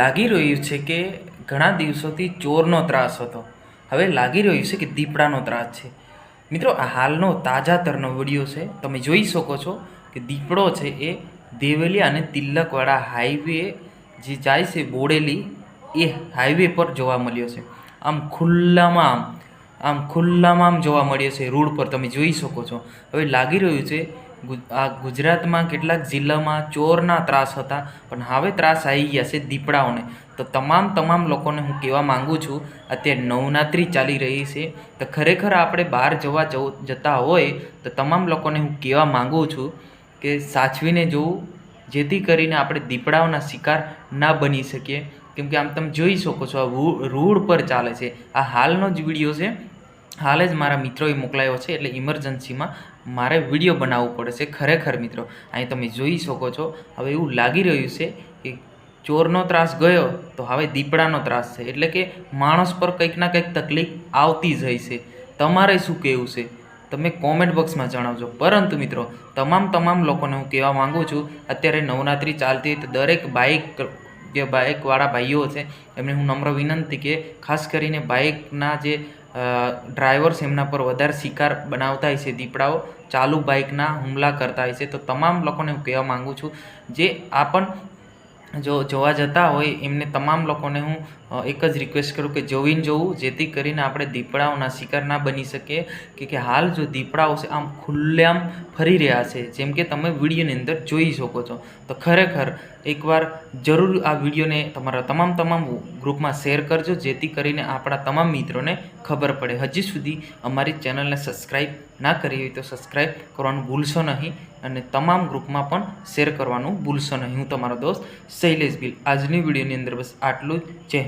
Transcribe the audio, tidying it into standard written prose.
લાગી રહ્યું છે કે ઘણા દિવસોથી ચોરનો ત્રાસ હતો. હવે લાગી રહ્યું છે કે દીપડાનો ત્રાસ છે. મિત્રો, આ હાલનો તાજાતરનો વિડીયો છે. તમે જોઈ શકો છો કે દીપડો છે એ દેવલિયા અને તિલકવાળા હાઈવે જે જાય છે બોડેલી, એ હાઈવે પર જોવા મળ્યો છે. આમ ખુલ્લામાં જોવા મળ્યો છે રોડ પર, તમે જોઈ શકો છો. હવે લાગી રહ્યું છે આ ગુજરાતમાં કેટલાક જિલ્લામાં ચોરના ત્રાસ હતા, પણ હવે ત્રાસ આવી ગયા છે દીપડાઓને. તો તમામ લોકોને હું કહેવા માગું છું, અત્યારે નવરાત્રિ ચાલી રહી છે, તો ખરેખર આપણે બહાર જતા હોય તો તમામ લોકોને હું કહેવા માગું છું કે સાચવીને જવું, જેથી કરીને આપણે દીપડાઓના શિકાર ના બની શકીએ. કેમ કે આમ તમે જોઈ શકો છો આ રોડ પર ચાલે છે. આ હાલનો જ વિડીયો છે, હાલ જ મારા મિત્રોએ મોકલાયો છે, એટલે ઇમરજન્સીમાં મારે વિડીયો બનાવવો પડે છે. ખરેખર મિત્રો, અહીં તમે જોઈ શકો છો. હવે એવું લાગી રહ્યું છે કે ચોરનો ત્રાસ ગયો તો હવે દીપડાનો ત્રાસ છે, એટલે કે માણસ પર કંઈક ના કંઈક તકલીફ આવતી જ હોય છે. તમારે શું કહેવું છે તમે કોમેન્ટ બોક્સમાં જણાવજો. પરંતુ મિત્રો, તમામ લોકોને હું કહેવા માગું છું, અત્યારે નવરાત્રિ ચાલતી તો દરેક બાઇકવાળા ભાઈઓ છે એમને હું નમ્ર વિનંતી કે ખાસ કરીને બાઇકના જે ડ્રાઈવર્સ એમના પર વધારે શિકાર બનાવતા હોય છે દીપડાઓ, ચાલુ બાઇકના હુમલા કરતા હોય છે. તો તમામ લોકોને હું કહેવા માગું છું, જે જો જોવા જતા હોય એમને તમામ લોકોને હું એક જ રિક્વેસ્ટ કરું કે જોઈને જોવું, જેથી કરીને આપણે દીપડાઓના શિકાર ના બની શકીએ. કે હાલ જો દીપડાઓ છે આમ ખુલ્લેઆમ ફરી રહ્યા છે, જેમ કે તમે વિડીયોની અંદર જોઈ શકો છો. તો ખરેખર એકવાર જરૂર આ વિડીયોને તમારા તમામ ગ્રુપમાં શેર કરજો, જેથી કરીને આપણા તમામ મિત્રોને ખબર પડે. હજી સુધી અમારી ચેનલને સબસ્ક્રાઈબ ના કરી હોય તો સબસ્ક્રાઈબ કરવાનું ભૂલશો નહીં, અને તમામ ગ્રુપમાં પણ શેર કરવાનું ભૂલશો નહીં. હું તમારો દોસ્ત શૈલેષ ભીલ. આજની વિડીયોની અંદર બસ આટલું જ. જય